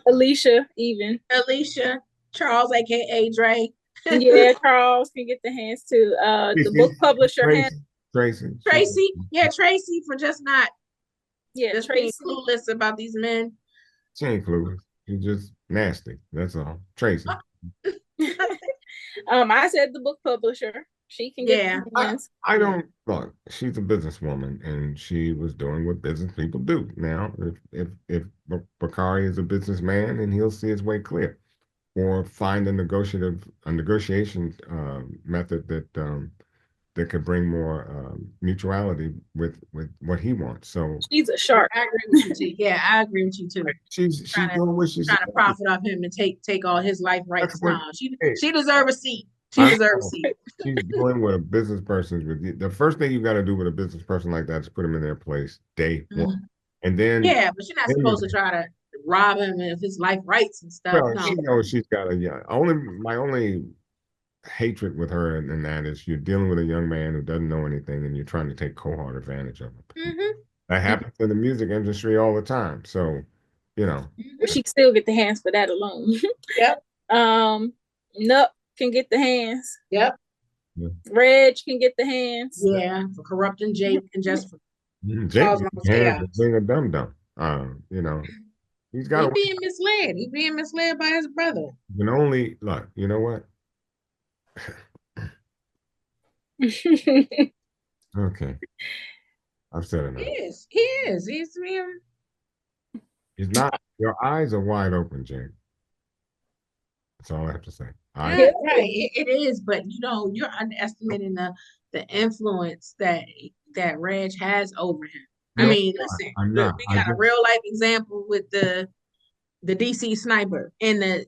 Speaker 2: Alicia, even.
Speaker 3: Alicia. Charles, aka Dre.
Speaker 2: Yeah, Charles can get the hands too. The book publisher
Speaker 3: Tracy. Yeah, Tracy for just not just
Speaker 2: Tracy.
Speaker 3: being clueless about these men.
Speaker 4: She ain't clueless. She's just nasty. That's all. Tracy.
Speaker 2: I said the book publisher. She can get the hands.
Speaker 4: I don't look. She's a businesswoman, and she was doing what business people do. Now, if Bakari is a businessman, and he'll see his way clear, or find a negotiation method that could bring more mutuality with what he wants. So
Speaker 2: she's a shark.
Speaker 3: I agree with you, T. Yeah, I agree with you too.
Speaker 4: She's doing what she's
Speaker 3: trying to profit off him and take all his life rights now. She deserves a seat. She deserves a seat.
Speaker 4: She's doing what a business person is with. The first thing you got to do with a business person like that is put them in their place day one, and then
Speaker 3: but you're not supposed to try to rob him of his life rights and stuff.
Speaker 4: Well, she knows she's got my only hatred with her and that is you're dealing with a young man who doesn't know anything and you're trying to take cohort advantage of him. That happens in the music industry all the time. So,
Speaker 2: well, she still get the hands for that alone.
Speaker 3: Yep.
Speaker 2: Nuck can get the hands.
Speaker 3: Yep.
Speaker 2: Reg can get the hands.
Speaker 3: Yeah, for corrupting Jake and just for
Speaker 4: Jake being a dum dum. He's got.
Speaker 3: He's being misled. He's being misled by his brother.
Speaker 4: You can only look. You know what? Okay, I've said enough.
Speaker 3: He is. He's being.
Speaker 4: He's not. Your eyes are wide open, Jake. That's all I have to say.
Speaker 3: Right. It is, but you're underestimating the influence that Reg has over him. No, I mean, listen, we got a real life example with the DC sniper and the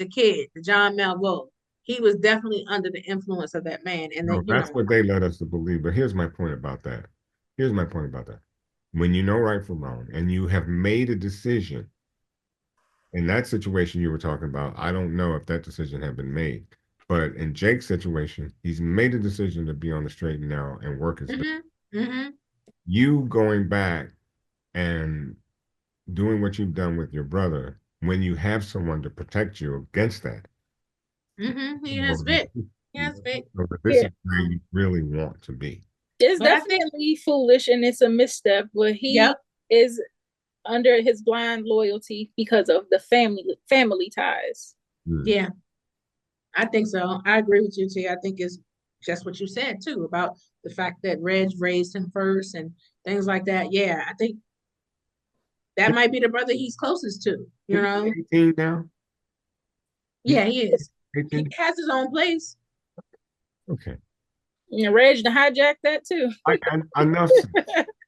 Speaker 3: kid, the John Malvo. He was definitely under the influence of that man. And
Speaker 4: that's what they led us to believe. But here's my point about that. When you know right from wrong and you have made a decision, in that situation you were talking about, I don't know if that decision had been made. But in Jake's situation, he's made a decision to be on the straight and narrow and work his business. You going back and doing what you've done with your brother when you have someone to protect you against that.
Speaker 3: He has Vic.
Speaker 4: This is where you really want to be.
Speaker 2: It's definitely foolish and it's a misstep, but he is under his blind loyalty because of the family ties.
Speaker 3: Yeah, I think so. I agree with you, T. I think it's just what you said too about the fact that Reg raised him first and things like that. Yeah, I think that might be the brother he's closest to.
Speaker 4: 18 now.
Speaker 3: Yeah, he is. 18? He has his own place.
Speaker 4: Okay.
Speaker 2: And Reg to hijack that too.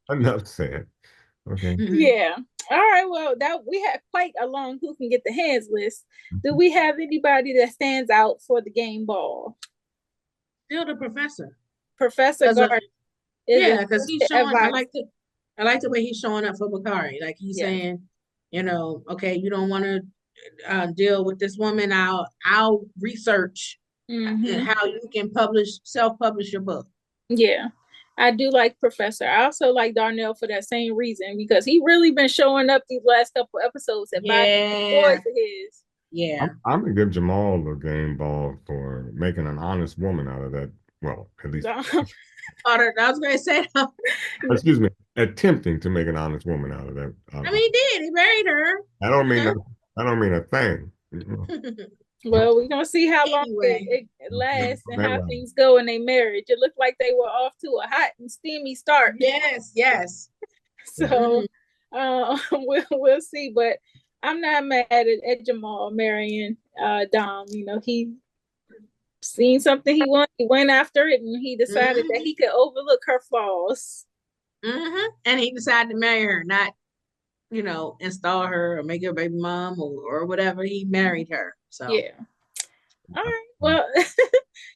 Speaker 4: Enough said. Okay.
Speaker 2: Yeah. All right. Well, we have quite a long who can get the hands list. Do we have anybody that stands out for the game ball?
Speaker 3: Still the professor.
Speaker 2: Professor Gardner.
Speaker 3: Yeah, because he's showing. I like the way he's showing up for Bakari. Like he's saying, okay, you don't want to deal with this woman. I'll research how you can self-publish your book.
Speaker 2: Yeah. I do like Professor. I also like Darnell for that same reason because he really been showing up these last couple episodes and boys of his.
Speaker 3: Yeah.
Speaker 4: I'm gonna give Jamal the game ball for making an honest woman out of that. Well, at least
Speaker 3: I was gonna say
Speaker 4: excuse me, attempting to make an honest woman out of that.
Speaker 3: I mean, he did. He married her.
Speaker 4: I don't mean a thing.
Speaker 2: Well, we're gonna see how long it lasts and how things go in their marriage. It looked like they were off to a hot and steamy start.
Speaker 3: Yes.
Speaker 2: So we'll see, but I'm not mad at Jamal marrying Dom. He seen something he wanted, he went after it, and he decided that he could overlook her flaws.
Speaker 3: And he decided to marry her, not install her or make her baby mom or whatever. He married her. So
Speaker 2: yeah. All right. Well,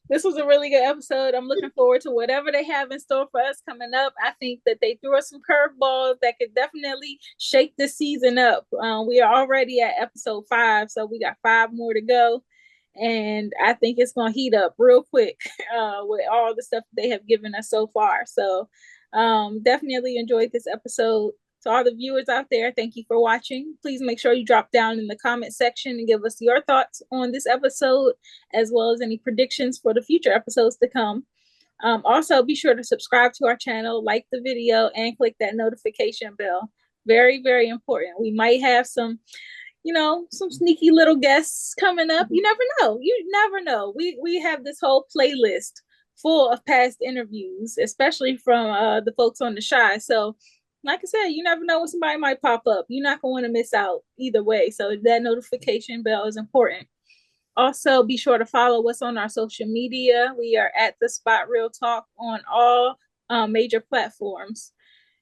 Speaker 2: this was a really good episode. I'm looking forward to whatever they have in store for us coming up. I think that they threw us some curveballs that could definitely shake this season up. We are already at episode 5, so we got 5 more to go. and I think it's going to heat up real quick with all the stuff they have given us so far. So definitely enjoyed this episode. To all the viewers out there, thank you for watching. Please make sure you drop down in the comment section and give us your thoughts on this episode, as well as any predictions for the future episodes to come. Also, be sure to subscribe to our channel, like the video, and click that notification bell. Very, very important. We might have some some sneaky little guests coming up. You never know. You never know. We have this whole playlist full of past interviews, especially from the folks on the Shy. So, like I said, you never know when somebody might pop up. You're not going to want to miss out either way. So that notification bell is important. Also, be sure to follow us on our social media. We are at The Spot Real Talk on all major platforms.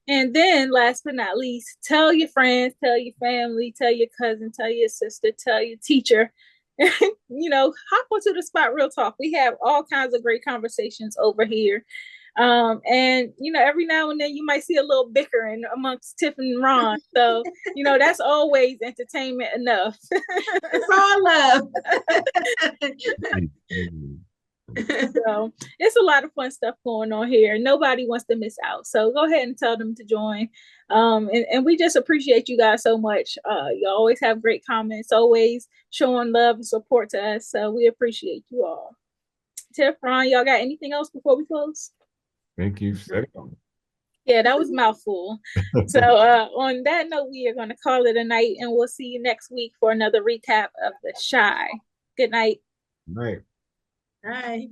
Speaker 2: And then, last but not least, tell your friends, tell your family, tell your cousin, tell your sister, tell your teacher. Hop onto The Spot Real Talk. We have all kinds of great conversations over here. And every now and then you might see a little bickering amongst Tiff and Ron. So, that's always entertainment enough.
Speaker 3: It's all love.
Speaker 2: So it's a lot of fun stuff going on here. Nobody wants to miss out. So go ahead and tell them to join. And we just appreciate you guys so much. You always have great comments, always showing love and support to us. So we appreciate you all. Tiff, Ron, y'all got anything else before we close?
Speaker 4: Thank you.
Speaker 2: Yeah, that was a mouthful. So on that note, we are going to call it a night, and we'll see you next week for another recap of The Shy. Good night.
Speaker 4: Night.
Speaker 3: Bye.